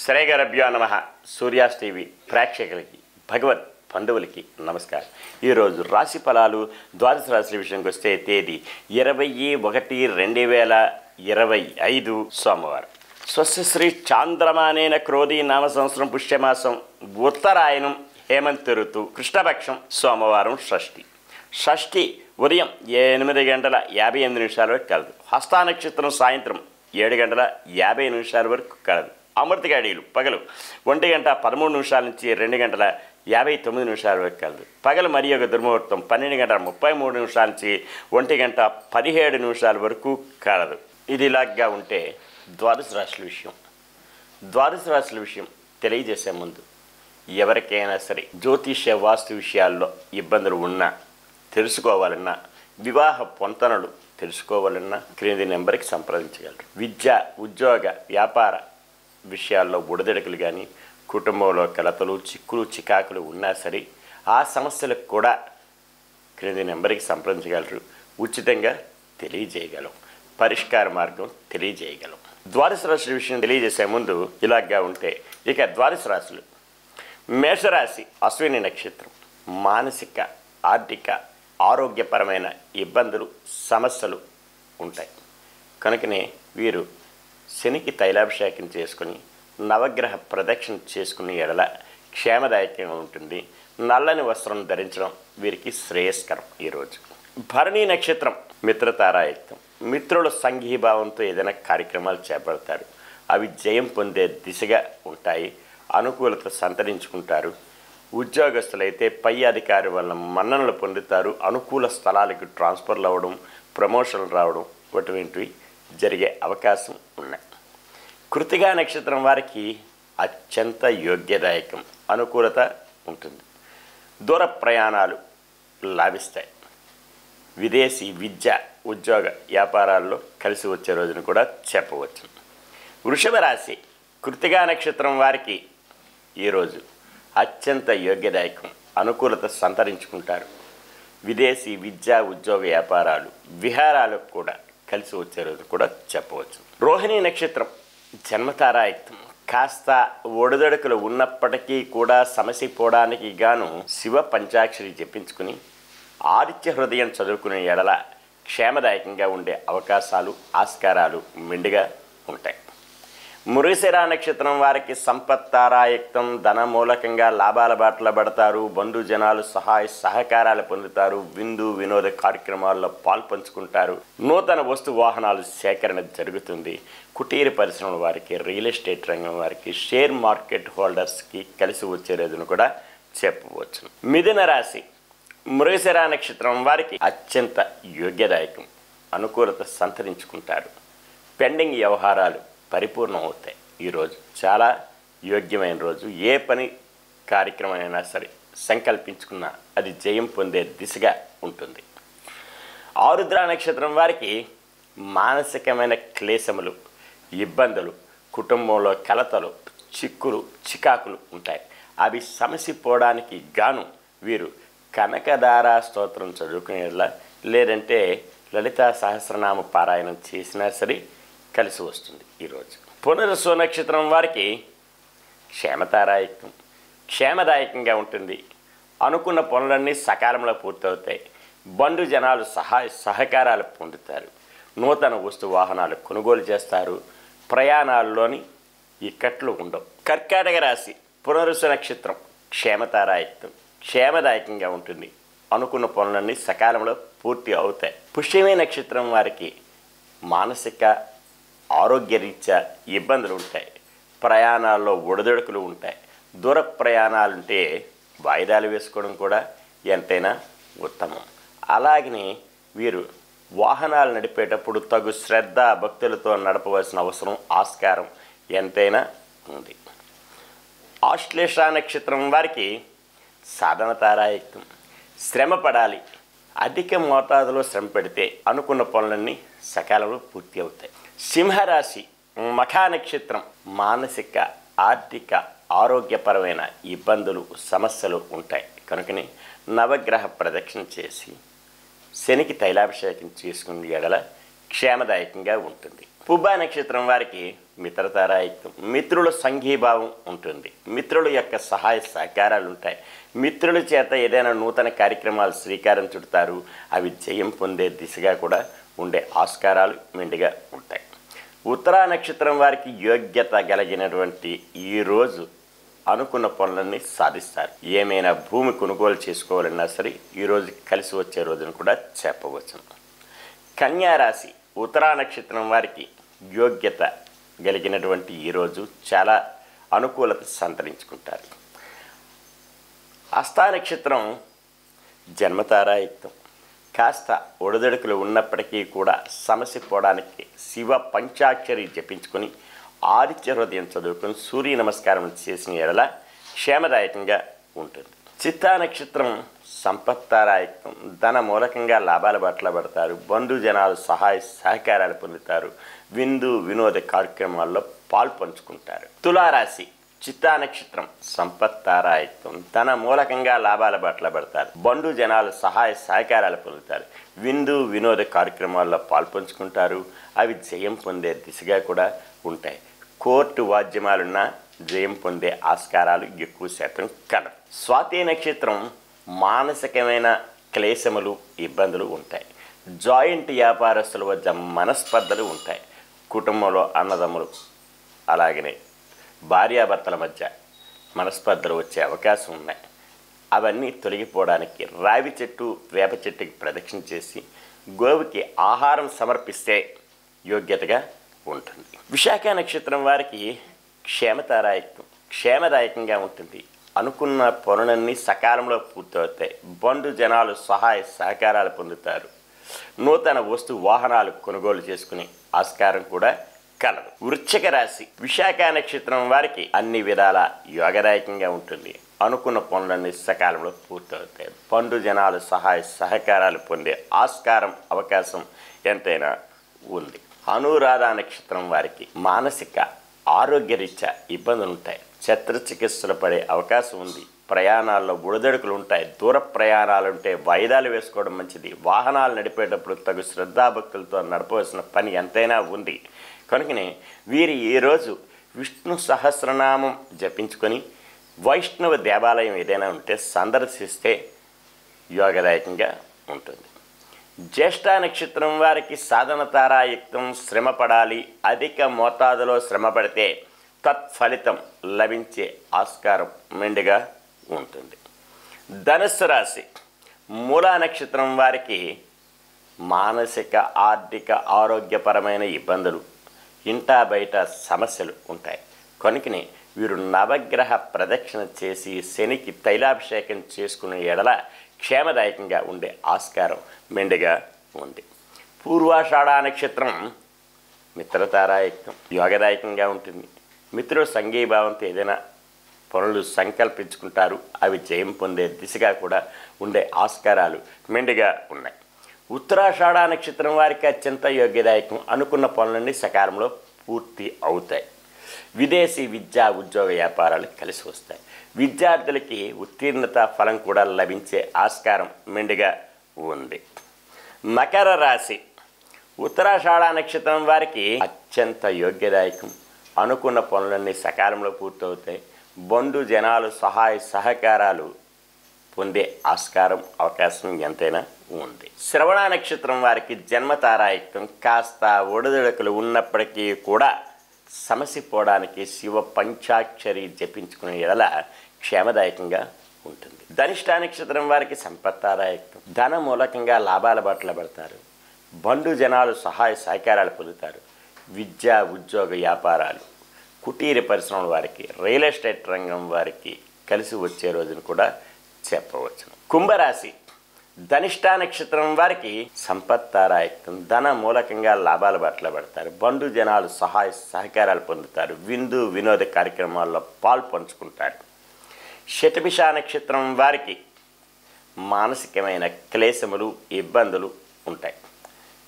శ్రేయగరభ్యో నమ. సూర్యాస్ టీవీ ప్రేక్షకులకి భగవత్ బంధువులకి నమస్కారం. ఈరోజు రాశి ఫలాలు ద్వాదశ రాశుల విషయానికి వస్తే తేదీ 20/1/2025 సోమవారం. స్వస్యశ్రీ చాంద్రమానేన క్రోధీ నామ సంవత్సరం పుష్యమాసం ఉత్తరాయణం హేమంత ఋతు కృష్ణపక్షం సోమవారం షష్ఠి ఉదయం 8:58 వరకు కలదు. హస్తా నక్షత్రం సాయంత్రం 7:50 వరకు కలదు. అమృత గడియలు పగలు 1:13 నుంచి 2:59 వరకు కలదు. పగలు మరి ఒక దుర్ముహూర్తం 12:33 నుంచి 1:17 వరకు కలదు. ఇది ఇలాగా ఉంటే ద్వాదశ రాశుల విషయం తెలియజేసే ముందు ఎవరికైనా సరే జ్యోతిష్య వాస్తు విషయాల్లో ఇబ్బందులు ఉన్నా తెలుసుకోవాలన్నా, వివాహ పొంతనలు తెలుసుకోవాలన్నా క్రింది నెంబర్కి సంప్రదించగలరు. విద్య, ఉద్యోగ, వ్యాపార విషయాల్లో ఒడిదొడుకులు కానీ, కుటుంబంలో కలతలు, చిక్కులు, చికాకులు ఉన్నా సరే ఆ సమస్యలకు కూడా క్రింది నెంబర్కి సంప్రదించగలరు. ఉచితంగా తెలియజేయగలం, పరిష్కార మార్గం తెలియజేయగలం. ద్వాదశ రాశుల విషయం తెలియజేసే ముందు ఇలాగా ఉంటే ఇక ద్వాదశ రాశులు: మేషరాశి అశ్విని నక్షత్రం. మానసిక, ఆర్థిక, ఆరోగ్యపరమైన ఇబ్బందులు, సమస్యలు ఉంటాయి. కనుకనే వీరు శనికి తైలాభిషేకం చేసుకుని నవగ్రహ ప్రదక్షిణ చేసుకునే ఎడల క్షేమదాయకంగా ఉంటుంది. నల్లని వస్త్రం ధరించడం వీరికి శ్రేయస్కరం. ఈరోజు భరణి నక్షత్రం మిత్రతారాయుక్తం. మిత్రుల సంఘీభావంతో ఏదైనా కార్యక్రమాలు చేపడతారు. అవి జయం పొందే దిశగా ఉంటాయి. అనుకూలత సంతరించుకుంటారు. ఉద్యోగస్తులైతే పై అధికారి వల్ల మన్ననలు పొందుతారు. అనుకూల స్థలాలకు ట్రాన్స్ఫర్లు అవ్వడం, ప్రమోషన్లు రావడం అటువంటివి జరిగే అవకాశం ఉన్నాయి. కృతికా నక్షత్రం వారికి అత్యంత యోగ్యదాయకం, అనుకూలత ఉంటుంది. దూర ప్రయాణాలు లాభిస్తాయి. విదేశీ విద్య, ఉద్యోగ, వ్యాపారాల్లో కలిసి వచ్చే రోజును కూడా చెప్పవచ్చు. వృషభ రాశి కృతికా నక్షత్రం వారికి ఈరోజు అత్యంత యోగ్యదాయకం, అనుకూలత సంతరించుకుంటారు. విదేశీ విద్య, ఉద్యోగ, వ్యాపారాలు, విహారాలకు కూడా కలిసి వచ్చే రోజు కూడా చెప్పవచ్చు. రోహిణి నక్షత్రం జన్మతారాయుక్తం. కాస్త ఒడిదొడుకులు ఉన్నప్పటికీ కూడా సమసిపోవడానికి గాను శివ పంచాక్షరి జపించుకుని ఆదిత్య హృదయం చదువుకునే ఎడల క్షేమదాయకంగా ఉండే అవకాశాలు, ఆస్కారాలు మెండుగా ఉంటాయి. మృగశిర నక్షత్రం వారికి సంపత్తారాయుక్తం. ధన మూలకంగా లాభాల బాటలో పడతారు. బంధుజనాలు సహాయ సహకారాలు పొందుతారు. విందు వినోద కార్యక్రమాల్లో పాల్పంచుకుంటారు. నూతన వస్తు వాహనాలు సేకరణ జరుగుతుంది. కుటీర పరిశ్రమల వారికి, రియల్ ఎస్టేట్ రంగం వారికి, షేర్ మార్కెట్ హోల్డర్స్కి కలిసి వచ్చే రోజును కూడా చెప్పవచ్చు. మిథున రాశి మృగశిర నక్షత్రం వారికి అత్యంత యోగ్యదాయకం, అనుకూలత సంతరించుకుంటారు. పెండింగ్ వ్యవహారాలు పరిపూర్ణం అవుతాయి. ఈరోజు చాలా యోగ్యమైన రోజు. ఏ పని కార్యక్రమం అయినా సరే సంకల్పించుకున్నా అది జయం పొందే దిశగా ఉంటుంది. ఆరుద్ర నక్షత్రం వారికి మానసికమైన క్లేశములు, ఇబ్బందులు, కుటుంబంలో కలతలు, చిక్కులు, చికాకులు ఉంటాయి. అవి సమసిపోవడానికి గాను వీరు కనకదారా స్తోత్రం చదువుకునేలా, లేదంటే లలితా సహస్రనామ పారాయణం చేసినా సరే కలిసి వస్తుంది. ఈరోజు పునరుసు నక్షత్రం వారికి క్షేమతారాయుక్తం, క్షేమదాయకంగా ఉంటుంది. అనుకున్న పనులన్నీ సకాలంలో పూర్తవుతాయి. బంధు జనాలు సహాయ సహకారాలు పొందుతారు. నూతన వస్తు వాహనాలు కొనుగోలు చేస్తారు. ప్రయాణాల్లోని ఇక్కట్లు ఉండవు. కర్కాటక రాశి పునరుసు నక్షత్రం క్షేమతారాయుక్తం, క్షేమదాయకంగా ఉంటుంది. అనుకున్న పనులన్నీ సకాలంలో పూర్తి అవుతాయి. పుష్యమి నక్షత్రం వారికి మానసిక, ఆరోగ్యరీత్యా ఇబ్బందులు ఉంటాయి. ప్రయాణాల్లో ఒడిదొడుకులు ఉంటాయి. దూర ప్రయాణాలుంటే వాయిదాలు వేసుకోవడం కూడా ఎంతైనా ఉత్తమం. అలాగనే వీరు వాహనాలు నడిపేటప్పుడు తగు శ్రద్ధ, భక్తులతో నడపవలసిన అవసరం, ఆస్కారం ఎంతైనా ఉంది. ఆశ్లేష నక్షత్రం వారికి సాధన తారాయుక్తం, శ్రమ పడాలి. అధిక మోతాదులో శ్రమ పెడితే అనుకున్న పనులన్నీ సకాలంలో పూర్తి అవుతాయి. సింహరాశి మఖా నక్షత్రం మానసిక, ఆర్థిక, ఆరోగ్యపరమైన ఇబ్బందులు, సమస్యలు ఉంటాయి. కనుకనే నవగ్రహ ప్రదక్షిణ చేసి శనికి తైలాభిషేకం చేసుకునే ఎడల క్షేమదాయకంగా ఉంటుంది. పుబ్బా నక్షత్రం వారికి మిత్రతారాయుక్తం. మిత్రుల సంఘీభావం ఉంటుంది. మిత్రుల యొక్క సహాయ సహకారాలు ఉంటాయి. మిత్రుల చేత ఏదైనా నూతన కార్యక్రమాలు శ్రీకారం చుడతారు. అవి జయం పొందే దిశగా కూడా ఉండే ఆస్కారాలు మెండుగా ఉంటాయి. ఉత్తరా నక్షత్రం వారికి యోగ్యత కలిగినటువంటి ఈరోజు అనుకున్న పనులన్నీ సాధిస్తారు. ఏమైనా భూమి కొనుగోలు చేసుకోవాలన్నా సరే ఈరోజు కలిసి వచ్చే రోజును కూడా చెప్పవచ్చు. కన్యారాశి ఉత్తరా నక్షత్రం వారికి యోగ్యత కలిగినటువంటి ఈరోజు చాలా అనుకూలత సంతరించుకుంటారు. హస్తా నక్షత్రం జన్మతారాయుక్తం. కాస్త ఒడిదొడుకులు ఉన్నప్పటికీ కూడా సమస్య పోవడానికి శివ పంచాక్షరి జపించుకొని ఆదిత్య హృదయం చదువుకొని సూర్య నమస్కారం చేసిన ఎడల క్షేమదాయకంగా ఉంటుంది. చిత్తా నక్షత్రం సంపత్తారాయుక్తం. ధన మూలకంగా లాభాల బాటలో పడతారు. బంధుజనాలు సహాయ సహకారాలు పొందుతారు. విందు వినోద కార్యక్రమాల్లో పాల్పంచుకుంటారు. తులారాశి చిత్తా నక్షత్రం సంపత్తారాయుక్తం. ధన మూలకంగా లాభాల బాటలో పడతారు. బంధుజనాలు సహాయ సహకారాలు పొందుతారు. విందు వినోద కార్యక్రమాల్లో పాల్పంచుకుంటారు. అవి జయం పొందే దిశగా కూడా ఉంటాయి. కోర్టు వాద్యమాలున్న జయం పొందే ఆస్కారాలు ఎక్కువ శాతం కలవు. స్వాతి నక్షత్రం మానసికమైన క్లేశములు ఇబ్బందులు ఉంటాయి. జాయింట్ వ్యాపారస్తుల వద్ద మనస్పర్ధలు ఉంటాయి. కుటుంబంలో అన్నదమ్ములు అలాగనే భార్యాభర్తల మధ్య మనస్పర్ధలు వచ్చే అవకాశం ఉన్నాయి. అవన్నీ తొలగిపోవడానికి రావి చెట్టు వేప చెట్టుకి ప్రదక్షిణ చేసి గోవుకి ఆహారం సమర్పిస్తే యోగ్యతగా ఉంటుంది. విశాఖ నక్షత్రం వారికి క్షేమతారాయుక్తం. క్షేమదాయకంగా ఉంటుంది. అనుకున్న పనులన్నీ సకాలంలో పూర్తవుతాయి. బంధు జనాలు సహాయ సహకారాలు పొందుతారు. నూతన వస్తు వాహనాలు కొనుగోలు చేసుకునే ఆస్కారం కూడా కలదు. వృశ్చిక రాశి విశాఖ నక్షత్రం వారికి అన్ని విధాల యోగదాయకంగా ఉంటుంది. అనుకున్న పనులన్నీ సకాలంలో పూర్తవుతాయి. బంధు జనాలు సహాయ సహకారాలు పొందే ఆస్కారం అవకాశం ఎంతైనా ఉంది. అనురాధ నక్షత్రం వారికి మానసిక ఆరోగ్యరీత్యా ఇబ్బందులు ఉంటాయి. శస్త్రచికిత్సలు పడే అవకాశం ఉంది. ప్రయాణాల్లో ఒడిదొడుకులు ఉంటాయి. దూర ప్రయాణాలు ఉంటే వాయిదాలు వేసుకోవడం మంచిది. వాహనాలు నడిపేటప్పుడు తగు శ్రద్ధాభక్తులతో నడపవలసిన పని ఎంతైనా ఉంది. కనుకనే వీరి ఈరోజు విష్ణు సహస్రనామం జపించుకొని వైష్ణవ దేవాలయం ఏదైనా ఉంటే సందర్శిస్తే యోగదాయకంగా ఉంటుంది. జ్యేష్ఠ నక్షత్రం వారికి సాధన తారాయుక్తం. శ్రమ పడాలి. అధిక మోతాదులో శ్రమ పడితే తత్ఫలితం లభించే ఆస్కారం మెండుగా ఉంటుంది. ధనుస్సు రాశి మూలా నక్షత్రం వారికి మానసిక ఆర్థిక ఆరోగ్యపరమైన ఇబ్బందులు, ఇంటా బయట సమస్యలు ఉంటాయి. కనుకనే వీరు నవగ్రహ ప్రదక్షిణ చేసి శనికి తైలాభిషేకం చేసుకునే ఎడల క్షేమదాయకంగా ఉండే ఆస్కారం మెండుగా ఉంది. పూర్వాషాఢ నక్షత్రం మిత్రతారాయుక్తం. యోగదాయకంగా ఉంటుంది. మిత్రుల సంఘీభావంతో ఏదైనా పనులు సంకల్పించుకుంటారు. అవి జయం పొందే దిశగా కూడా ఉండే ఆస్కారాలు మెండుగా ఉన్నాయి. ఉత్తరాషాఢ నక్షత్రం వారికి అత్యంత యోగ్యదాయకం. అనుకున్న పనులన్నీ సకాలంలో పూర్తి అవుతాయి. విదేశీ విద్యా ఉద్యోగ వ్యాపారాలు కలిసి వస్తాయి. విద్యార్థులకి ఉత్తీర్ణత ఫలం కూడా లభించే ఆస్కారం మెండుగా ఉంది. మకర రాశి ఉత్తరాషాఢ నక్షత్రం వారికి అత్యంత యోగ్యదాయకం. అనుకున్న పనులన్నీ సకాలంలో పూర్తవుతాయి. బంధు జనాలు సహాయ సహకారాలు పొందే ఆస్కారం అవకాశం ఎంతైనా ఉంది. శ్రవణ నక్షత్రం వారికి జన్మతారాయుక్తం. కాస్త ఒడిదొడుకులు ఉన్నప్పటికీ కూడా సమస్య పోవడానికి శివ పంచాక్షరి జపించుకునే ఎడల క్షేమదాయకంగా ఉంటుంది. ధనిష్ట నక్షత్రం వారికి సంపత్తారాయుక్తం. ధన మూలకంగా లాభాల బాటలో పడతారు. బంధు జనాలు సహాయ సహకారాలు పొందుతారు. విద్యా ఉద్యోగ వ్యాపారాలు, కుటీర పరిశ్రమల వారికి, రియల్ ఎస్టేట్ రంగం వారికి కలిసి వచ్చే రోజును కూడా చెప్పవచ్చు. కుంభరాశి ధనిష్ట నక్షత్రం వారికి సంపత్తారాయుక్తం. ధన మూలకంగా లాభాల బాటలో పడతారు. బంధు జనాలు సహాయ సహకారాలు పొందుతారు. విందు వినోద కార్యక్రమాల్లో పాల్పంచుకుంటారు. శతభిష నక్షత్రం వారికి మానసికమైన క్లేశములు ఇబ్బందులు ఉంటాయి.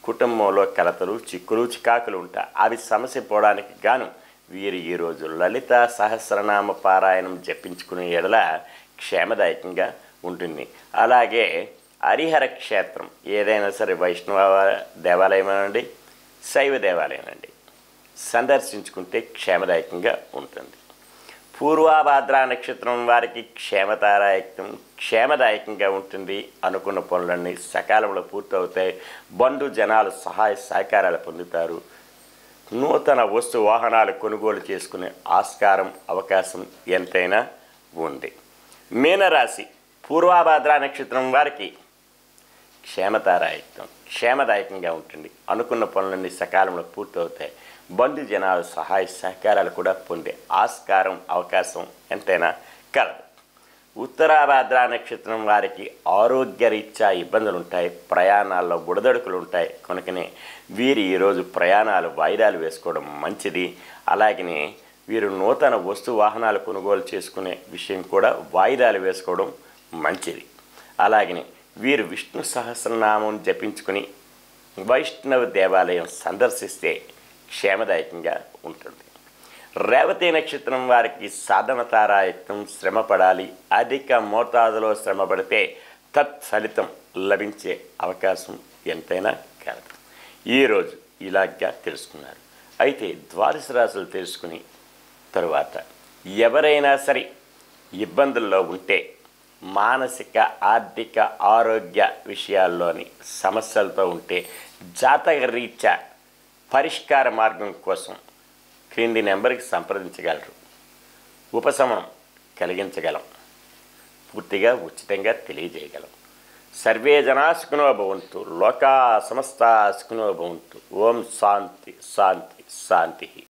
కుటుంబంలో కలతలు చిక్కులు చికాకులు ఉంటాయి. అవి సమస్య పోవడానికి గాను వీరు ఈరోజు లలిత సహస్రనామ పారాయణం జపించుకునే ఎడల క్షేమదాయకంగా ఉంటుంది. అలాగే హరిహర క్షేత్రం ఏదైనా సరే వైష్ణవ దేవాలయం అనండి, శైవ దేవాలయం అండి, సందర్శించుకుంటే క్షేమదాయకంగా ఉంటుంది. పూర్వాభాద్ర నక్షత్రం వారికి క్షేమదాయకంగా ఉంటుంది. అనుకున్న పనులన్నీ సకాలంలో పూర్తవుతాయి. బంధు జనాలు సహాయ సహకారాలు పొందుతారు. నూతన వస్తు వాహనాలు కొనుగోలు చేసుకునే ఆస్కారం అవకాశం ఎంతైనా ఉంది. మీనరాశి పూర్వాభాద్ర నక్షత్రం వారికి క్షేమదాయకంగా ఉంటుంది. అనుకున్న పనులన్నీ సకాలంలో పూర్తవుతాయి. బంధు జనాలు సహాయ సహకారాలు కూడా పొందే ఆస్కారం అవకాశం ఎంతైనా కలదు. ఉత్తరాభాద్ర నక్షత్రం వారికి ఆరోగ్యరీత్యా ఇబ్బందులు ఉంటాయి. ప్రయాణాల్లో బుడదడుకులు ఉంటాయి. కనుకనే వీరు ఈరోజు ప్రయాణాలు వాయిదాలు వేసుకోవడం మంచిది. అలాగనే వీరు నూతన వస్తు వాహనాలు కొనుగోలు చేసుకునే విషయం కూడా వాయిదాలు వేసుకోవడం మంచిది. అలాగనే వీరు విష్ణు సహస్రనామం జపించుకుని వైష్ణవ దేవాలయం సందర్శిస్తే క్షేమదాయకంగా ఉంటుంది. రేవతి నక్షత్రం వారికి సాధన తారాయత్నం శ్రమ పడాలి. అధిక మోతాదులో శ్రమ పడితే తత్ఫలితం లభించే అవకాశం ఎంతైనా కలదు. ఈరోజు ఇలాగా తెలుసుకున్నారు. అయితే ద్వాదశ రాశులు తెలుసుకుని తరువాత ఎవరైనా సరే ఇబ్బందుల్లో ఉంటే మానసిక ఆర్థిక ఆరోగ్య విషయాల్లోని సమస్యలతో ఉంటే జాతక రీత్యా పరిష్కార మార్గం కోసం క్రింది నెంబర్కి సంప్రదించగలరు. ఉపశమనం కలిగించగలం. పూర్తిగా ఉచితంగా తెలియజేయగలం. సర్వే జనా సుఖినో భవంతు. లోకా సమస్తా సుఖినో భవంతు. ఓం శాంతి శాంతి శాంతి.